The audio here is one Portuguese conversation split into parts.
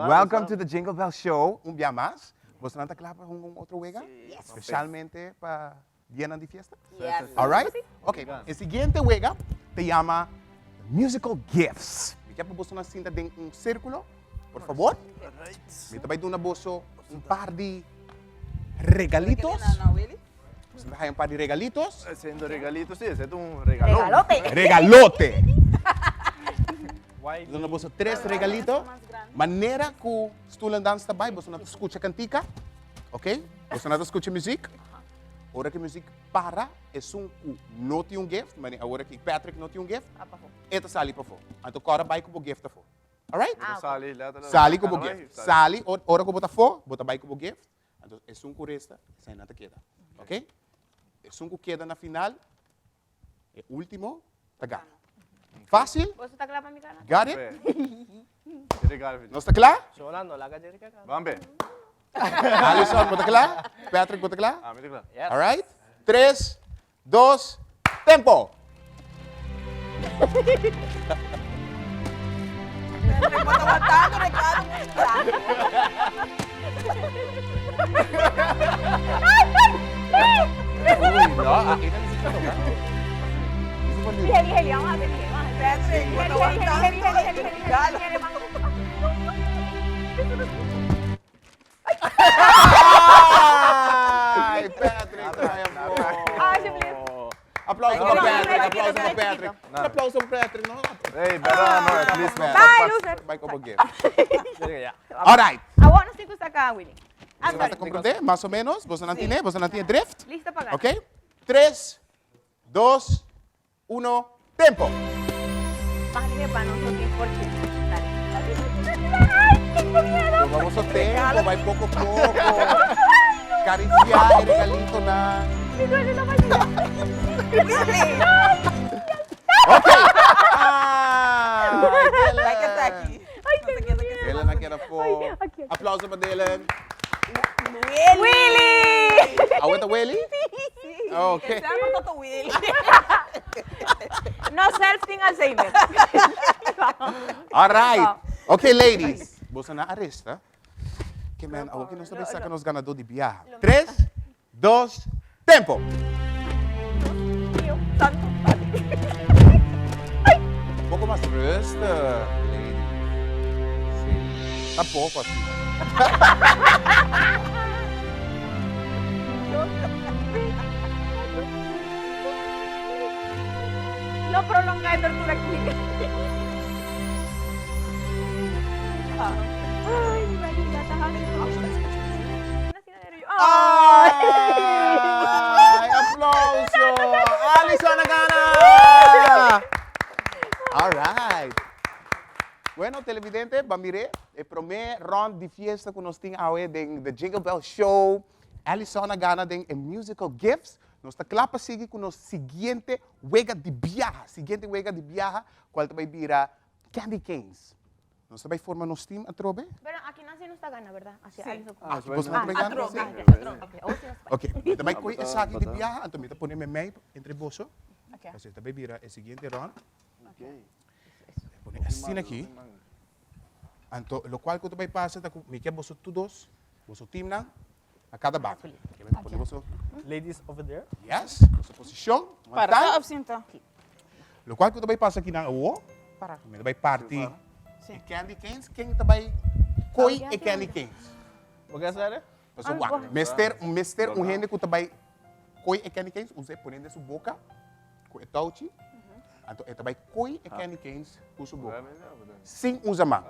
Welcome to the Jingle Bell Show. Un día más. ¿Vos no te clapas con otro juega? Yes. Especialmente para llenar de fiesta. Yes. All right? Ok, el siguiente juega te llama Musical Gifts. Me quer vos una cinta de un círculo, por favor. Me te vai dar una bolsa, un par de regalitos. Você vai um par de regalitos. Haciendo regalitos, sí, ese es un regalón. Regalote. Regalote. Guay. Dona bolsa três regalitos. Maneira que o stoelen dans daarbij, você não escuta cantica, ok? Você não escuta música. Hora que a música para, é que não tem um gift, mas a hora que Patrick não tem um gift, esta sali para fora. Então, agora vai com o gift para fora. Alright? Sali, lahat na- Sali com o Ano gift. ba? Sali, hora que bota fora, bota vai com o gift. Então, é que resta, sai nada queda. Ok? É que queda na final, é último, tá ganho. Fácil? ¿Vos estás claro para mi canal? Got it? Be. Regalo. Não está claro? Solano, laga diri ka. Bambe. Alisson, bota claro? Patrick, bota claro? Ah, mira claro. Yes. All right? 3, 2, tempo! Uy, no, aquí necesito tocar. Isso foi lindo. Heli, vamos a hacer heli, vamos a hacer. Heli, vamos. Ai, Patrick, ai, amor. Ay, se me- Aplauso Ay, para no, Patrick, no, aplauso no, para no, Patrick. no. Aplauso para Patrick, no? Hey, pero no, please, man. Bye, loser. Vai com o gift. Diri ka. All right. A vos no sé qué está acá, Willy. Ah, Você vai compreender, mais ou menos? Você não tem, você não tem drift? Lista para ganar. Ok? 3, 2, 1, tempo! Bájale para nosotros, porque... Dale. Ay, tengo miedo. Então vamos ao tempo, vai pouco a pouco. Cariciar, regalito na... Me duele la barriga. Ok! Ah! Vai que está aqui. Ay, tengo miedo. Dylan aqui na po. Ay, aquí. Aplauso para Dylan. Willy. Aguenta, Willy? Ok. Sama Toto Will. No self-thing Alzheimer. All right. Okay, ladies. Você na arresta. Que man, ako que nós também saca nos ganador de biyahe. 3, 2, tempo! Dios santo. Um pouco mais rusta, lady. Sim. Tá pouco assim. No prolonga de tortura clínica. Ay, mi barriga está Ay, aplauso! Alison Nagana! All right. Bueno, televidente, bamire, el primer round de fiesta que nós temos hoje de The Jingle Bell Show. Alison Nagana tem musical gifts. Nós está clapa seguir com o seguinte juega de viaje. Seguinte juega de viaje, qual vai virar Candy Canes. Nós vai formar nosso time a trobe? Pero aquí nace no está gana, ¿verdad? Así, Sí. Alison. Ah, você não vai ganhar? Atro. Sim. Okay, oh, sí, Ok, também com esse saque de viaje, então me põe meio entre bolso. Okay. Você também vira o seguinte round. Okay. Põe assim aqui. Então, o qual que tu vai passar, me quer bolso todos, bolso time não, a cada banco. Põe bolso, Ladies over there. yes, bolso posição, Para time. ka absinta. O qual que tu vai passar aqui na o, Para. me vai partir. Sim. Candy canes, quem também coi e candy canes. Magkasala? Paso wa, mister um rende que também coi e candy canes, use põe dentro da boca, com o touch. Então, também coi e candy canes com sua boca. Sem usa mão.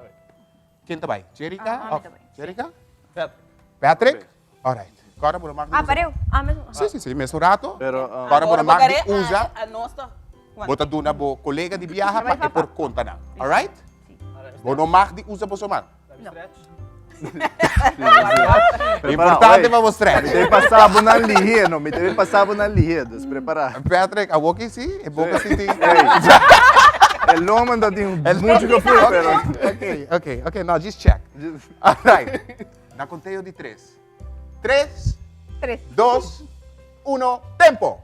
Quem também? Jerica? Ah, também. Jerica? Pat. Patrick? Alright. Agora, por mais. Ah, pareu. Ah, mesmo. Sim, mesmo rato. Pero, Agora, por mais bagare usa, a nossa. bota do na bo colega de viaja Vai para que por papá. conta não. Alright? Bono mag di usa po sua mão. Stretch. Importante para mostrar. Me teve passado na lihido, me teve passado na lihido, se preparar. Patrick, a boca sim, é boca sim. El lomo ainda tem muito que foi, pero... Ok, no, just check. Alright. Na conteio de 3. 3, 3. 2, 1, tempo!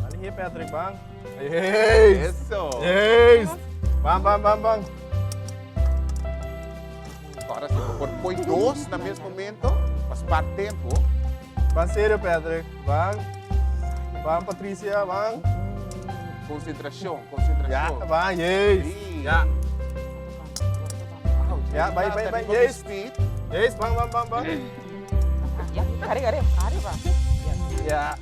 Ali here, Patrick, bang. Yes! Eso! Yes! Bang, bang, bang, bang. Agora, se for põe 2 no mesmo momento, mas par tempo. Van sério, Patrick. Van. Van, Patricia. Van. Concentração, Ja, concentração. van. Yes. Sim. Ja. Wow, Ja, Jerry bye, Bell, bye, sabi bye, ko, yes. speed. Yes, van, van, van, van. Ya, gari ba? Ja.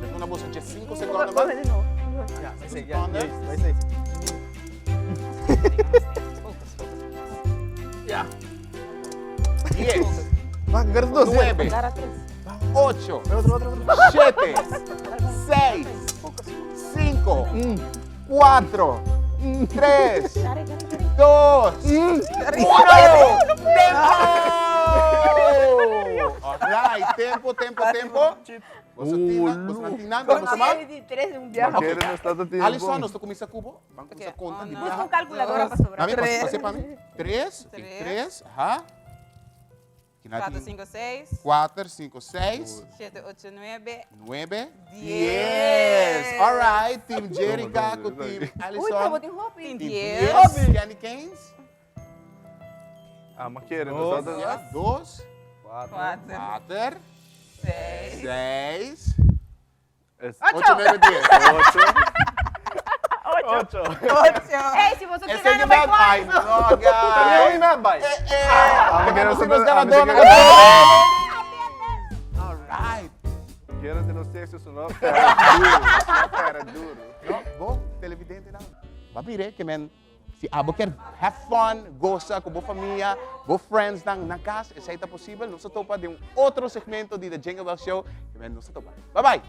Ito na boss, 5 segundos Vamos naman. de nuevo. Ja, vai 6. Ja, yes. Vai 6. Ja. 10, Van, garis 2. 9, Gara 3. 8, Outro. 7, 6, 5, 4, 3, Gari. 2, 1. Tempo! Alright, tempo. Você tingnan, gusto mo? 23 de un viaje. Maquero não está do tempo. Alison, gusto kumisa kubo? Bang Okay, sa conta, di Busca ba? un calculadora para sobrar. Mami, Tres. pase pa mi. 3, 3, ha? 4, 5, 6. 4, 5, 6, 7, 8, 9. 9, 10. 10. Alright, Team Jerica com Team Uy, Alison. estamos en hopping. Team Team 10. 10. Kenny Keynes. Ah, Maquero não está do Ya, 2, 4, 4, 6. 6, Es 8, 9, 10. 8. 8. Ey, si vos sos Ese tirano, que vai va, ay, cuatro. no, Também guys. na vai. Maquero Kasi não nos ganador está na do Alright. Maquero não sei se isso não era duro. No, go, televidente na. Babire, que men, si abo quer have fun, goza com boa família, boa friends na casa, essa é possível, nós topa de outro segmento de The Jingle Bell Show, que men, nós topa. Bye-bye!